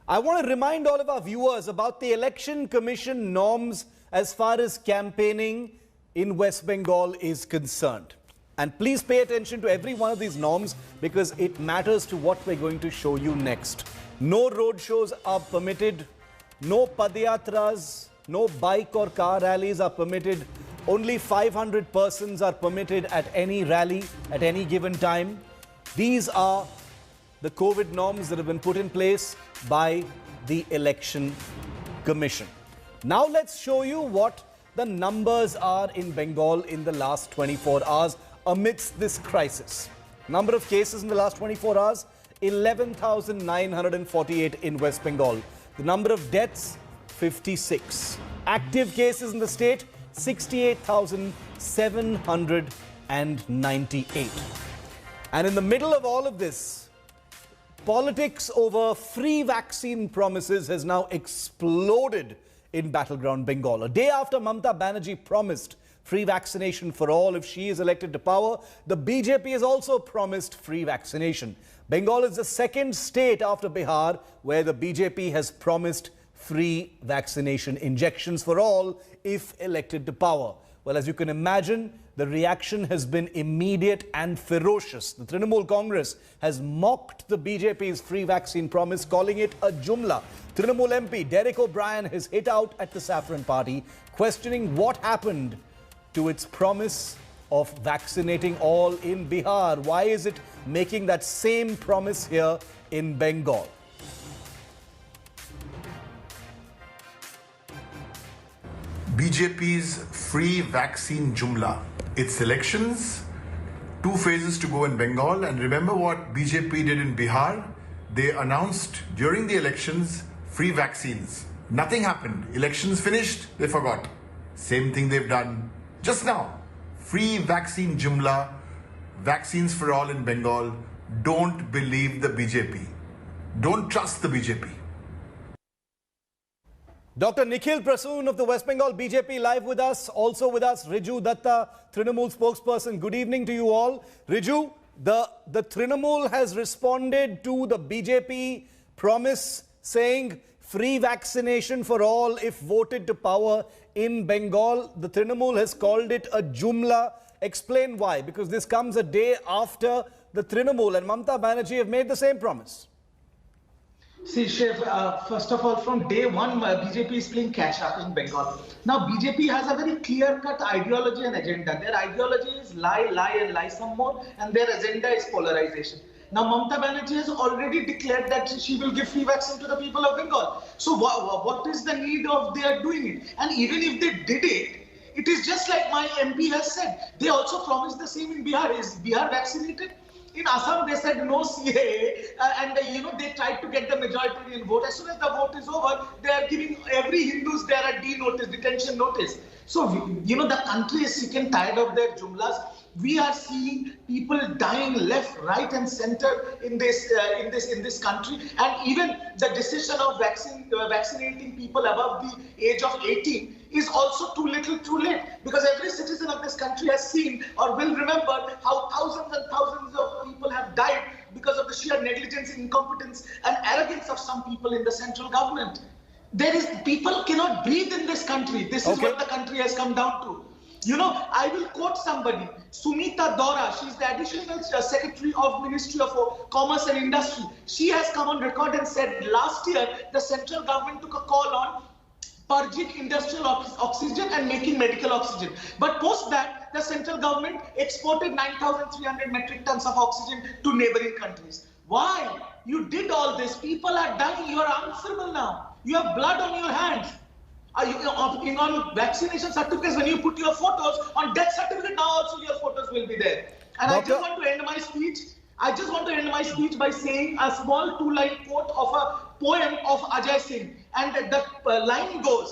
I want to remind all of our viewers about the Election Commission norms as far as campaigning in West Bengal is concerned. And please pay attention to every one of these norms because it matters to what we're going to show you next. No road shows are permitted, no padyatras, no bike or car rallies are permitted. Only 500 persons are permitted at any rally at any given time. These are the COVID norms that have been put in place by the Election Commission. Now let's show you what the numbers are in Bengal in the last 24 hours amidst this crisis. Number of cases in the last 24 hours, 11,948 in West Bengal. The number of deaths, 56. Active cases in the state, 68,798. And in the middle of all of this, politics over free vaccine promises has now exploded in battleground Bengal. A day after Mamata Banerjee promised free vaccination for all if she is elected to power, the BJP has also promised free vaccination. Bengal is the second state after Bihar where the BJP has promised free vaccination injections for all if elected to power. Well, as you can imagine, the reaction has been immediate and ferocious. The Trinamool Congress has mocked the BJP's free vaccine promise, calling it a jumla. Trinamool MP Derek O'Brien has hit out at the Saffron Party, questioning what happened to its promise of vaccinating all in Bihar. Why is it making that same promise here in Bengal? BJP's free vaccine jumla. It's elections, 2 phases to go in Bengal. And remember what BJP did in Bihar? They announced during the elections free vaccines. Nothing happened. Elections finished, they forgot. Same thing they've done just now. Free vaccine jumla, vaccines for all in Bengal. Don't believe the BJP. Don't trust the BJP. Dr. Nikhil Prasoon of the West Bengal BJP live with us. Also with us, Riju Datta, Trinamool spokesperson. Good evening to you all. Riju, the Trinamool has responded to the BJP promise saying free vaccination for all if voted to power in Bengal. The Trinamool has called it a jumla. Explain why, because this comes a day after the Trinamool and Mamata Banerjee have made the same promise. See, Chef, first of all, from day one, BJP is playing catch up in Bengal. Now, BJP has a very clear-cut ideology and agenda. Their ideology is lie, lie, and lie some more, and their agenda is polarization. Now, Mamata Banerjee has already declared that she will give free vaccine to the people of Bengal. So, what is the need of their doing it? And even if they did it, it is just like my MP has said. They also promised the same in Bihar. Is Bihar vaccinated? In Assam, they said no CAA, and they tried to get the majority vote. As soon as the vote is over, they are giving every Hindus there a D notice, detention notice. So, the country is sick and tired of their jumlas. We are seeing people dying left, right, and center in this country, and even the decision of vaccinating people above the age of 18 is also too little, too late. Because every citizen of this country has seen or will remember how thousands and thousands of people have died because of the sheer negligence, incompetence, and arrogance of some people in the central government. People cannot breathe in this country. This is what the country has come down to. I will quote somebody, Sumita Dora. She's the additional secretary of Ministry of Commerce and Industry. She has come on record and said last year the central government took a call on purging industrial oxygen and making medical oxygen. But post that, the central government exported 9,300 metric tons of oxygen to neighboring countries. Why? You did all this. People are dying. You are answerable now. You have blood on your hands. On vaccination certificates, when you put your photos on death certificate, now also your photos will be there. And I just want to end my speech by saying a small 2-line quote of a poem of Ajay Singh, and the line goes,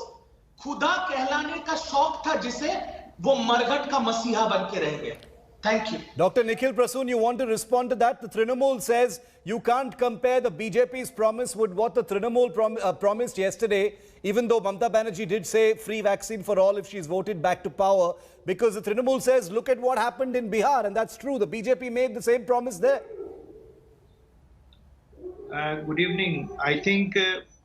"Khuda kehlane ka शौक था जिसे वो मरघट का मसीहा बन के रह गया." Thank you. Dr. Nikhil Prasoon, you want to respond to that? The Trinamool says you can't compare the BJP's promise with what the Trinamool promised yesterday, even though Mamata Banerjee did say free vaccine for all if she's voted back to power, because the Trinamool says, look at what happened in Bihar, and that's true. The BJP made the same promise there. Good evening. I think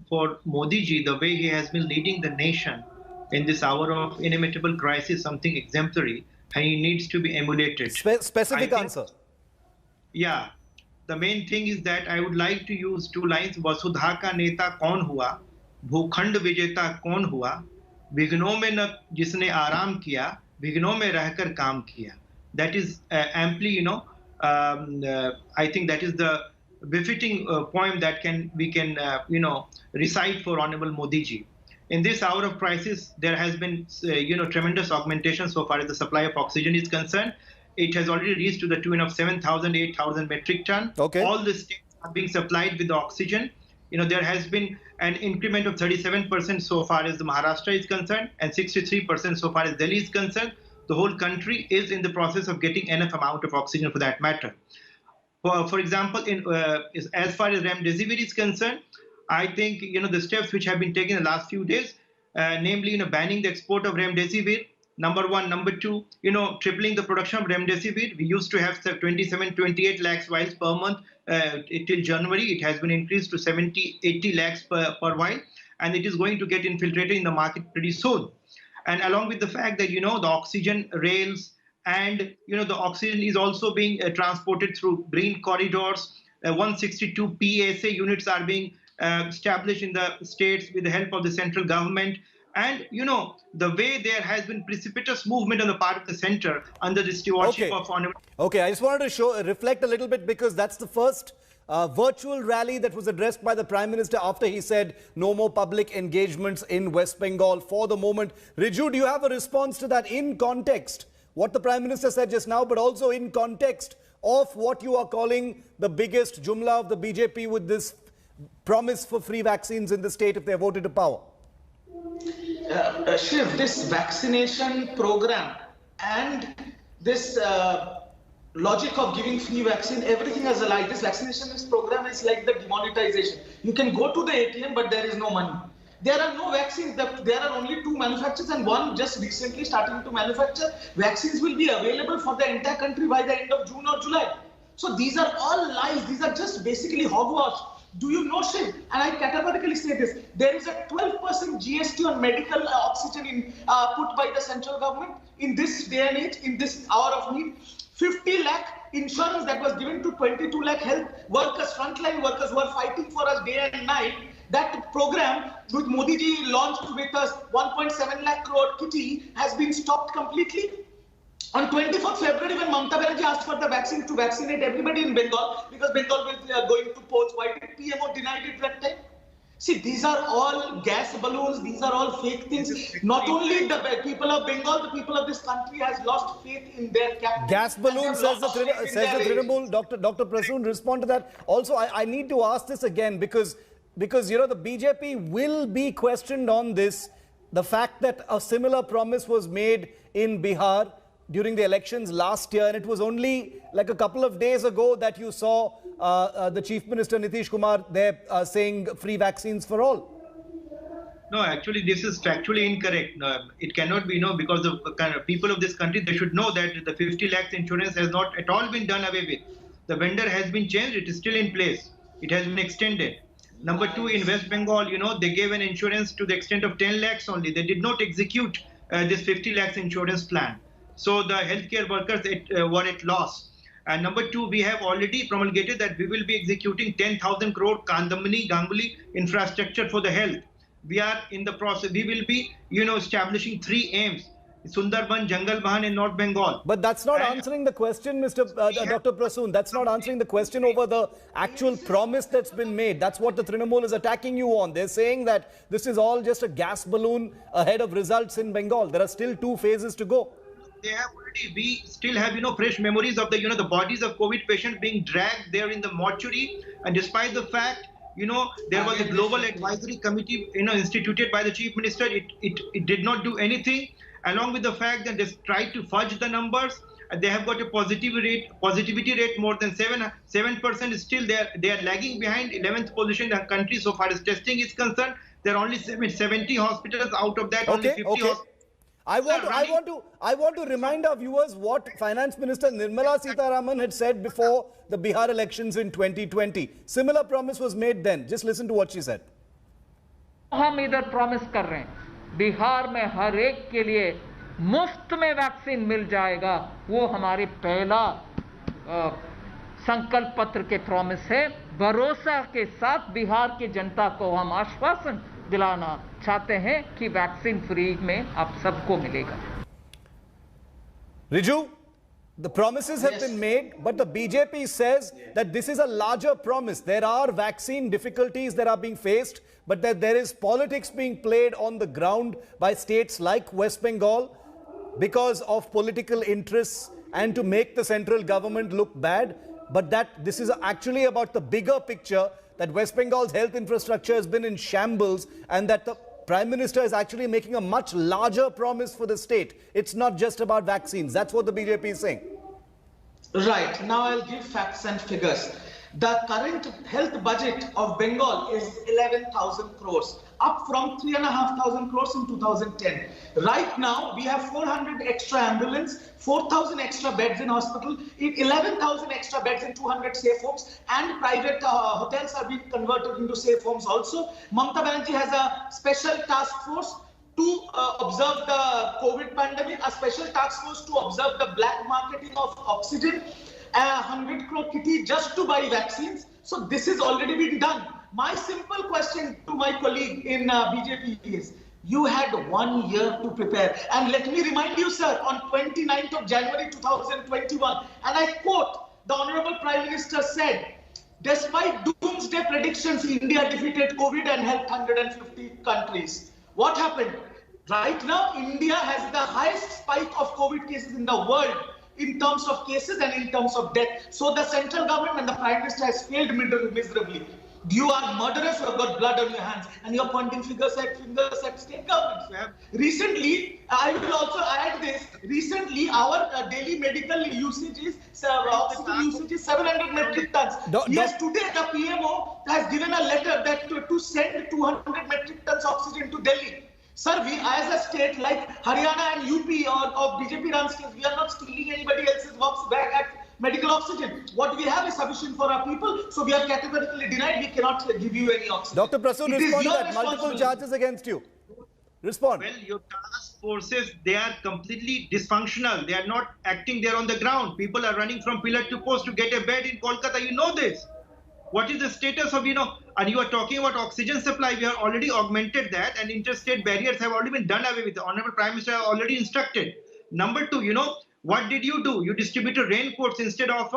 for Modi ji, the way he has been leading the nation in this hour of inimitable crisis, something exemplary, and he needs to be emulated. Specific answer. Yeah, the main thing is that I would like to use two lines. Vasudha ka neta kaun hua, bhukhand vijeta kaun hua, विघ्नों में न जिसने आराम किया विघ्नों में रहकर काम किया. That is amply, I think that is the befitting poem that we can recite for Honorable Modi ji. In this hour of crisis, there has been tremendous augmentation so far as the supply of oxygen is concerned. It has already reached to the tune of 7,000, 8,000 metric ton. Okay. All the states are being supplied with the oxygen. There has been an increment of 37% so far as the Maharashtra is concerned, and 63% so far as Delhi is concerned. The whole country is in the process of getting enough amount of oxygen for that matter. For example, as far as remdesivir is concerned, I think the steps which have been taken in the last few days, namely banning the export of remdesivir. Number one. Number two, tripling the production of remdesivir. We used to have 27, 28 lakhs vials per month till January. It has been increased to 70, 80 lakhs per vial, and it is going to get infiltrated in the market pretty soon. And along with the fact that, the oxygen rails and, the oxygen is also being transported through green corridors. 162 PSA units are being established in the states with the help of the central government. And, the way there has been precipitous movement on the part of the center under the stewardship of Honorable. Okay, I just wanted to reflect a little bit, because that's the first virtual rally that was addressed by the Prime Minister after he said no more public engagements in West Bengal for the moment. Riju, do you have a response to that in context? What the Prime Minister said just now, but also in context of what you are calling the biggest jumla of the BJP with this promise for free vaccines in the state if they're voted to power? Shiv, this vaccination program and this logic of giving free vaccine, everything has a lie. This vaccination program is like the demonetization. You can go to the ATM, but there is no money. There are no vaccines. There are only two manufacturers, and one just recently starting to manufacture. Vaccines will be available for the entire country by the end of June or July. So these are all lies. These are just basically hogwash. Do you know, Shiv? And I categorically say this: there is a 12% GST on medical oxygen put by the central government in this day and age, in this hour of need. 50 lakh insurance that was given to 22 lakh health workers, frontline workers who are fighting for us day and night. That program, which Modi ji launched with us 1.7 lakh crore kitty, has been stopped completely. On 24th February, when Mamata Banerjee asked for the vaccine to vaccinate everybody in Bengal, because Bengal was going to polls, why did PMO denied it that time? See, these are all gas balloons. These are all fake things. Not only the people of Bengal, the people of this country has lost faith in their captain. Gas balloon, says the Trinamool. Dr. Prasoon, respond to that. Also, I need to ask this again, because the BJP will be questioned on this. The fact that a similar promise was made in Bihar during the elections last year, and it was only like a couple of days ago that you saw the Chief Minister Nitish Kumar there saying free vaccines for all. No, actually, this is factually incorrect. It cannot be, because the kind of people of this country, they should know that the 50 lakhs insurance has not at all been done away with. The vendor has been changed. It is still in place. It has been extended. Number two, in West Bengal, they gave an insurance to the extent of 10 lakhs only. They did not execute this 50 lakhs insurance plan. So the healthcare workers were at loss. And number two, we have already promulgated that we will be executing 10,000 crore Kandamani Ganguly infrastructure for the health. We are in the process. We will be, establishing 3 aims: Sundarban, Jangal Bahan in North Bengal. But that's not answering the question, Dr. Prasoon. That's not answering the question over the actual promise that's been made. That's what the Trinamool is attacking you on. They're saying that this is all just a gas balloon ahead of results in Bengal. There are still 2 phases to go. They have already. We still have, fresh memories of the, the bodies of COVID patients being dragged there in the mortuary. And despite the fact, there was a global advisory committee, instituted by the Chief Minister. It did not do anything. Along with the fact that they tried to fudge the numbers, they have got a positivity rate more than 7% is still there. They are lagging behind 11th position in the country so far as testing is concerned. There are only 70 hospitals, out of that only 50 hospitals. I want to remind our viewers what Finance Minister Nirmala Sitharaman had said before the Bihar elections in 2020. Similar promise was made then. Just listen to what she said. हम इधर promise कर रहे हैं बिहार में हर एक के लिए मुफ्त में वैक्सीन मिल जाएगा, वो हमारे पहला संकल्प पत्र के प्रॉमिस है। भरोसा के साथ बिहार की जनता को हम आश्वासन दिलाना चाहते हैं कि वैक्सीन फ्री में आप सबको मिलेगा। Riju, the promises have been made, but the BJP says that this is a larger promise. There are vaccine difficulties that are being faced, but that there is politics being played on the ground by states like West Bengal because of political interests and to make the central government look bad. But that this is actually about the bigger picture, that West Bengal's health infrastructure has been in shambles and that the Prime Minister is actually making a much larger promise for the state. It's not just about vaccines. That's what the BJP is saying. Right. Now I'll give facts and figures. The current health budget of Bengal is 11,000 crores, up from 3,500 crores in 2010. Right now, we have 400 extra ambulance, 4,000 extra beds in hospital, 11,000 extra beds in 200 safe homes, and private hotels are being converted into safe homes also. Mamata Banerjee has a special task force to observe the COVID pandemic, a special task force to observe the black marketing of oxygen, 100 crore kitty just to buy vaccines. So this is already been done. My simple question to my colleague in BJP is, you had 1 year to prepare. And let me remind you, sir, on 29th of January 2021, and I quote, the Honorable Prime Minister said, despite doomsday predictions, India defeated COVID and helped 150 countries. What happened? Right now, India has the highest spike of COVID cases in the world in terms of cases and in terms of death. So the central government and the Prime Minister has failed miserably. You are murderers who have got blood on your hands and you're pointing fingers at state governments. Recently, I will also add this, recently our daily medical usage is, oxygen usage is 700 metric tons. Yes, today the PMO has given a letter that to send 200 metric tons oxygen to Delhi. Sir, we as a state like Haryana and UP or BJP run states, we are not stealing anybody else's box back at medical oxygen. What we have is sufficient for our people, so we are categorically denied. We cannot give you any oxygen. Dr. Prasood, respond to that. Multiple charges against you. Respond. Well, your task forces, they are completely dysfunctional. They are not acting there on the ground. People are running from pillar to post to get a bed in Kolkata. You know this. What is the status of, and you are talking about oxygen supply. We have already augmented that, and interstate barriers have already been done away with. The Honorable Prime Minister has already instructed. Number two, what did you do? You distributed raincoats instead of,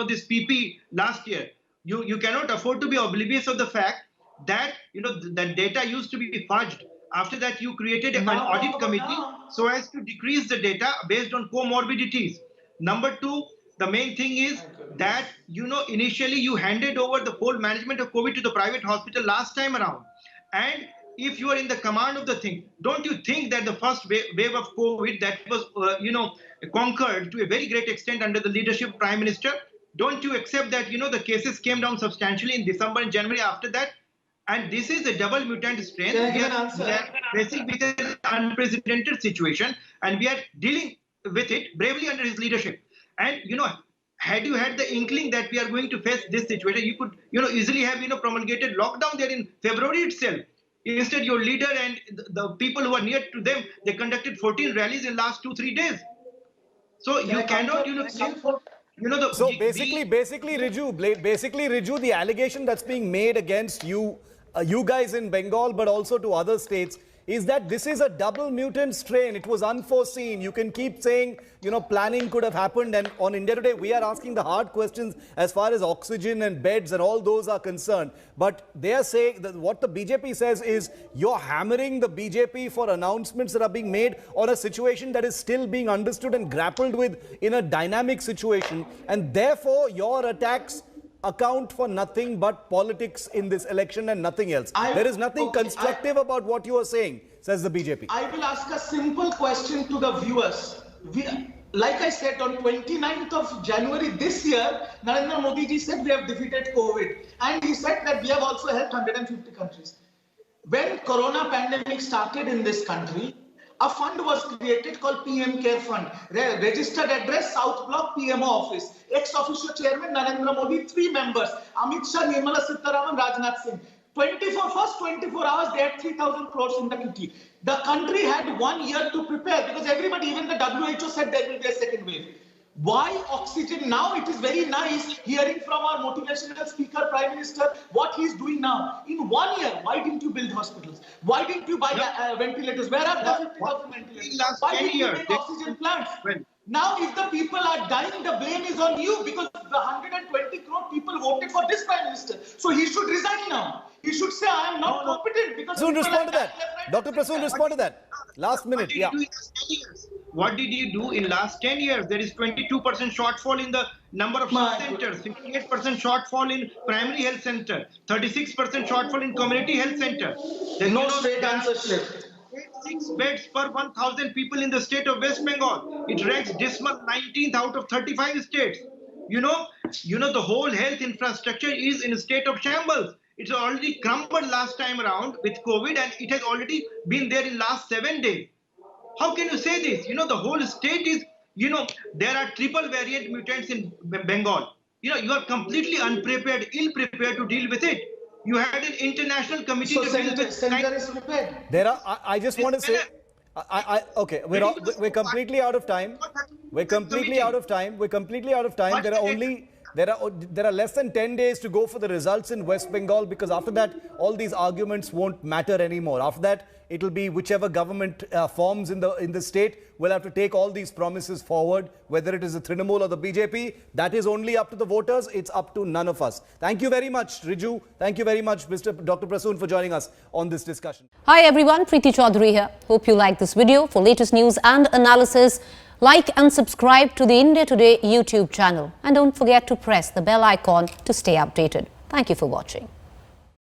this PP last year. You cannot afford to be oblivious of the fact that, the data used to be fudged. After that, you created an audit committee so as to decrease the data based on comorbidities. Number two, the main thing is that, initially you handed over the whole management of COVID to the private hospital last time around. And if you are in the command of the thing, don't you think that the first wave of COVID that was, conquered to a very great extent under the leadership of Prime Minister, don't you accept that, the cases came down substantially in December and January after that? And this is a double mutant strain. We are facing with an unprecedented situation, and we are dealing with it bravely under his leadership. And, had you had the inkling that we are going to face this situation, you could, easily have, promulgated lockdown there in February itself. Instead, your leader and the people who are near to them, they conducted 14 rallies in the last 2-3 days. So you cannot, So basically, Riju, the allegation that's being made against you, you guys in Bengal, but also to other states, is that this is a double mutant strain. It was unforeseen. You can keep saying, planning could have happened. And on India Today, we are asking the hard questions as far as oxygen and beds and all those are concerned. But they are saying that what the BJP says is you're hammering the BJP for announcements that are being made on a situation that is still being understood and grappled with in a dynamic situation. And therefore, your attacks account for nothing but politics in this election and nothing else. There is nothing constructive about what you are saying, says the BJP. I will ask a simple question to the viewers. Like I said, on 29th of January this year, Narendra Modi ji said we have defeated COVID. And he said that we have also helped 150 countries. When corona pandemic started in this country, a fund was created called PM Care Fund. Registered address, South Block, PMO office. Ex-officio chairman Narendra Modi, 3 members. Amit Shah, Nirmala Sitharaman, Rajnath Singh. 24 hours, they had 3,000 crores in the kitty. The country had 1 year to prepare because everybody, even the WHO said there will be a second wave. Why oxygen now? It is very nice hearing from our motivational speaker, Prime Minister, what he is doing now. In 1 year, why didn't you build hospitals? Why didn't you buy ventilators? Where are the 50,000 ventilators? Why didn't you make oxygen plants? Now, if the people are dying, the blame is on you because the 120 crore people voted for this Prime Minister. So he should resign now. He should say, I am not competent. Because Prasoon, respond to that. Dr. Prasoon, respond to that. Last minute, yeah. What did he do in last 10 years? There is 22% shortfall in the number of centers, 58% shortfall in primary health center, 36% shortfall in community health center. There's no straight answer, Chef. 6 beds per 1,000 people in the state of West Bengal. It ranks dismal 19th out of 35 states. You know, the whole health infrastructure is in a state of shambles. It's already crumbled last time around with COVID, and it has already been there in last 7 days. How can you say this? The whole state is, there are triple variant mutants in Bengal. You are completely unprepared, ill-prepared to deal with it. You had an international committee to deal with. Center is prepared. There are, I just want to say, okay, we're completely out of time. We're completely out of time. There are less than 10 days to go for the results in West Bengal, because after that, all these arguments won't matter anymore. After that, it will be whichever government forms in the state will have to take all these promises forward, whether it is the Trinamool or the BJP. That is only up to the voters. It's up to none of us. Thank you very much, Riju. Thank you very much, Dr. Prasoon, for joining us on this discussion. Hi everyone, Preeti Chaudhary here. Hope you like this video. For latest news and analysis, like and subscribe to the India Today YouTube channel. And don't forget to press the bell icon to stay updated. Thank you for watching.